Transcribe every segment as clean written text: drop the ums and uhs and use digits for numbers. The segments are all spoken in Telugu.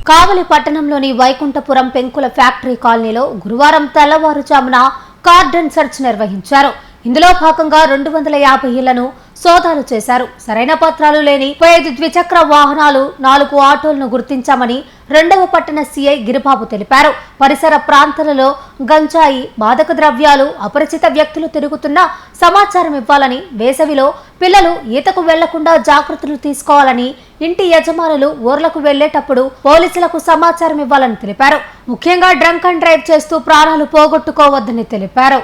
కావలి పట్టణంలోని వైకుంఠపురం పెంకుల ఫ్యాక్టరీ కాలనీలో గురువారం తెల్లవారుజామున కార్డన్ సెర్చ్ నిర్వహించారు. ఇందులో భాగంగా 250 ఇళ్లను సోదాలు చేశారు. సరైన పత్రాలు లేని 35 ద్విచక్ర వాహనాలు, 4 ఆటోలను గుర్తించామని 2వ పట్టణ సీఐ గిరిబాబు తెలిపారు. పరిసర ప్రాంతాలలో గంజాయి, మాదక ద్రవ్యాలు, అపరిచిత వ్యక్తులు తిరుగుతున్న సమాచారం ఇవ్వాలని, వేసవిలో పిల్లలు ఈతకు వెళ్లకుండా జాగ్రత్తలు తీసుకోవాలని, ఇంటి యజమానులు ఊర్లకు వెళ్లేటప్పుడు పోలీసులకు సమాచారం ఇవ్వాలని తెలిపారు. ముఖ్యంగా డ్రంక్ అండ్ డ్రైవ్ చేస్తూ ప్రాణాలు పోగొట్టుకోవద్దని తెలిపారు.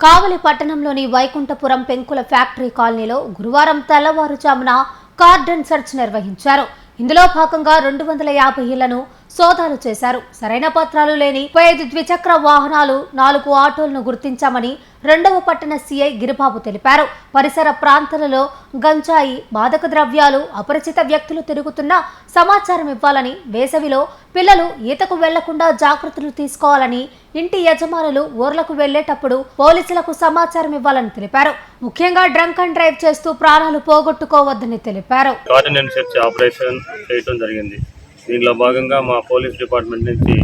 కావలి పట్టణంలోని వైకుంఠపురం పెంకుల ఫ్యాక్టరీ కాలనీలో గురువారం తెల్లవారుజామున కార్డన్ సెర్చ్ నిర్వహించారు. ఇందులో భాగంగా 250 ఇళ్లను సోదాలు చేశారు. సరైన పత్రాలు లేని 35 ద్విచక్ర వాహనాలు, 4 ఆటోలను గుర్తించామని 2వ పట్టణ సీఐ గిరిబాబు తెలిపారు. పరిసర ప్రాంతాలలో గంజాయి, మాదక ద్రవ్యాలు, అపరిచిత వ్యక్తులు తిరుగుతున్న సమాచారం ఇవ్వాలని, వేసవిలో పిల్లలు ఈతకు వెళ్లకుండా జాగ్రత్తలు తీసుకోవాలని, ఇంటి యజమానులు ఊర్లకు వెళ్లేటప్పుడు పోలీసులకు సమాచారం ఇవ్వాలని తెలిపారు. ముఖ్యంగా డ్రంక్ అండ్ డ్రైవ్ చేస్తూ ప్రాణాలు పోగొట్టుకోవద్దని తెలిపారు. దీనిలో భాగంగా మా పోలీస్ డిపార్ట్మెంట్ నుంచి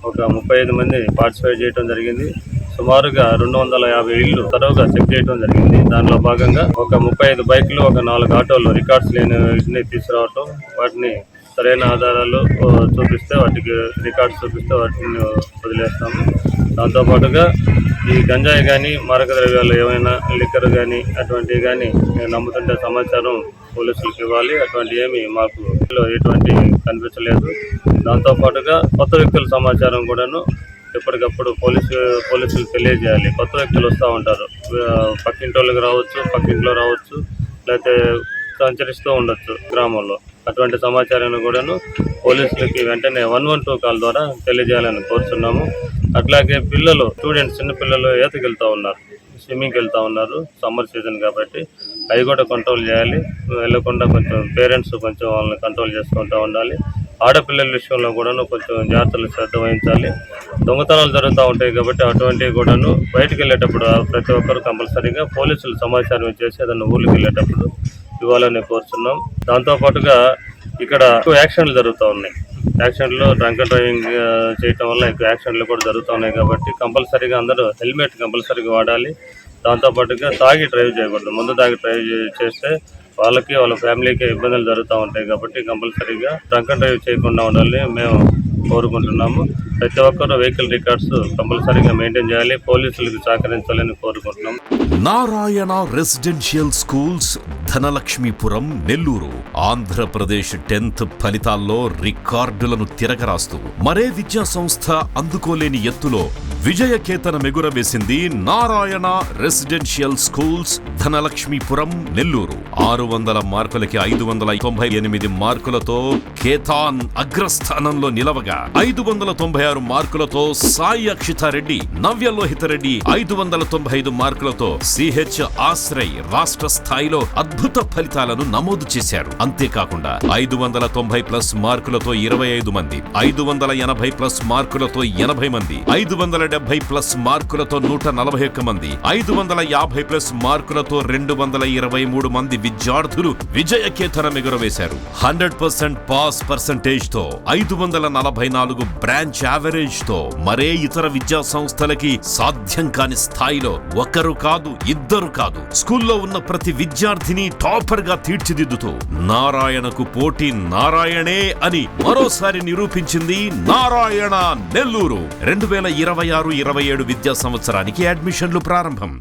ఒక 35 మంది పార్టిసిపేట్ చేయడం జరిగింది. సుమారుగా 250 ఇళ్లు తరువుగా చెక్ చేయడం జరిగింది. దానిలో భాగంగా ఒక 35 బైకులు, ఒక 4 ఆటోలు రికార్డ్స్ లేని తీసుకురావటం, వాటిని సరైన ఆధారాలు చూపిస్తే, వాటికి రికార్డ్స్ చూపిస్తే వాటిని వదిలేస్తాము. దాంతోపాటుగా ఈ గంజాయి కానీ, మారక ద్రవ్యాలు ఏమైనా, లిక్కర్ కానీ అటువంటివి కానీ నమ్ముతుంటే సమాచారం పోలీసులకు ఇవ్వాలి. అటువంటి ఏమి మాకు ఎటువంటి కనిపించలేదు. దాంతోపాటుగా కొత్త వ్యక్తుల సమాచారం కూడాను ఎప్పటికప్పుడు పోలీసులు తెలియజేయాలి. కొత్త వ్యక్తులు వస్తూ ఉంటారు, పక్కింటి వాళ్ళకి రావచ్చు, పక్కింట్లో రావచ్చు, లేకపోతే సంచరిస్తూ ఉండొచ్చు గ్రామంలో. అటువంటి సమాచారాన్ని కూడాను పోలీసులకి వెంటనే 112 కాల్ ద్వారా తెలియజేయాలని కోరుతున్నాము. అట్లాగే పిల్లలు, స్టూడెంట్స్, చిన్నపిల్లలు ఈతకి వెళ్తూ ఉన్నారు, స్విమ్మింగ్కి వెళ్తూ ఉన్నారు. సమ్మర్ సీజన్ కాబట్టి అవి కూడా కంట్రోల్ చేయాలి. వెళ్ళకుండా కొంచెం పేరెంట్స్ కొంచెం వాళ్ళని కంట్రోల్ చేసుకుంటూ ఉండాలి. ఆడపిల్లల విషయంలో కూడాను కొంచెం జాగ్రత్తలు శ్రద్ధ వహించాలి. దొంగతనాలు జరుగుతూ ఉంటాయి కాబట్టి అటువంటివి కూడాను బయటకు వెళ్ళేటప్పుడు ప్రతి ఒక్కరు కంపల్సరీగా పోలీసులు సమాచారం ఇచ్చేసి ఏదైనా ఊళ్ళకి వెళ్ళేటప్పుడు ఇవ్వాలని కోరుతున్నాం. దాంతోపాటుగా ఇక్కడ ఎక్కువ యాక్సిడెంట్లు జరుగుతూ ఉన్నాయి. యాక్సిడెంట్లు, డ్రంక్ అండ్ డ్రైవింగ్ చేయటం వల్ల ఎక్కువ యాక్సిడెంట్లు కూడా జరుగుతూ ఉన్నాయి కాబట్టి కంపల్సరీగా అందరూ హెల్మెట్ కంపల్సరీగా వాడాలి. దాంతోపాటుగా తాగి డ్రైవ్ చేయకూడదు. ముందు తాగి డ్రైవ్ చేస్తే వాళ్ళకి, వాళ్ళ ఫ్యామిలీకి ఇబ్బందులు జరుగుతూ ఉంటాయి కాబట్టి కంపల్సరీగా డ్రంక్ అండ్ డ్రైవ్ చేయకుండా ఉండాలని మేము కోరుకుంటున్నాము. ప్రతి ఒక్కరు వెహికల్ రికార్డ్స్ కంపల్సరీగా మెయింటైన్ చేయాలి, పోలీసులకు సహకరించాలని కోరుకుంటున్నాం. Narayana residential schools, Dhanalakshmipuram, Nellore. Andhra Pradesh 10th ఫలితాల్లో రికార్డులను తిరగరాస్తూ మరే విద్యా సంస్థ అందుకోలేని ఎత్తులో విజయకేతనం ఎగురవేసింది నారాయణ రెసిడెన్షియల్ స్కూల్స్, ధనలక్ష్మీపురం, నెల్లూరు. 600 మార్కులకి 598 మార్కులతో కేతాన్ అగ్రస్థానంలో నిలవగా, 596 మార్కులతో సాయి అక్షితారెడ్డి, నవ్యలోహితరెడ్డి 595 మార్కులతో సిహెచ్ ఆశ్రయ్ రాష్ట్ర స్థాయిలో అద్భుత ఫలితాలను నమోదు చేశారు. అంతేకాకుండా 590+ మార్కులతో 25 మంది, 580+ మార్కులతో 80 మంది, 570+ మార్కులతో 141 మంది, 550+ మార్కులతో 223 మంది విద్యార్థులు విజయకేతనం ఎగురవేశారు. 100% పాస్ పర్సెంటేజ్ తో, 544 బ్రాంచ్ యావరేజ్ తో మరే ఇతర విద్యా సంస్థలకి సాధ్యం కాని స్థాయిలో ఒకరు కాదు, ఇద్దరు కాదు, స్కూల్లో ఉన్న ప్రతి విద్యార్థిని టాపర్ గా తీర్చిదిద్దుతూ నారాయణకు పోటీ నారాయణే అని మరోసారి నిరూపించింది నారాయణ నెల్లూరు. 2026-27 విద్యా సంవత్సరానికి అడ్మిషన్లు ప్రారంభం.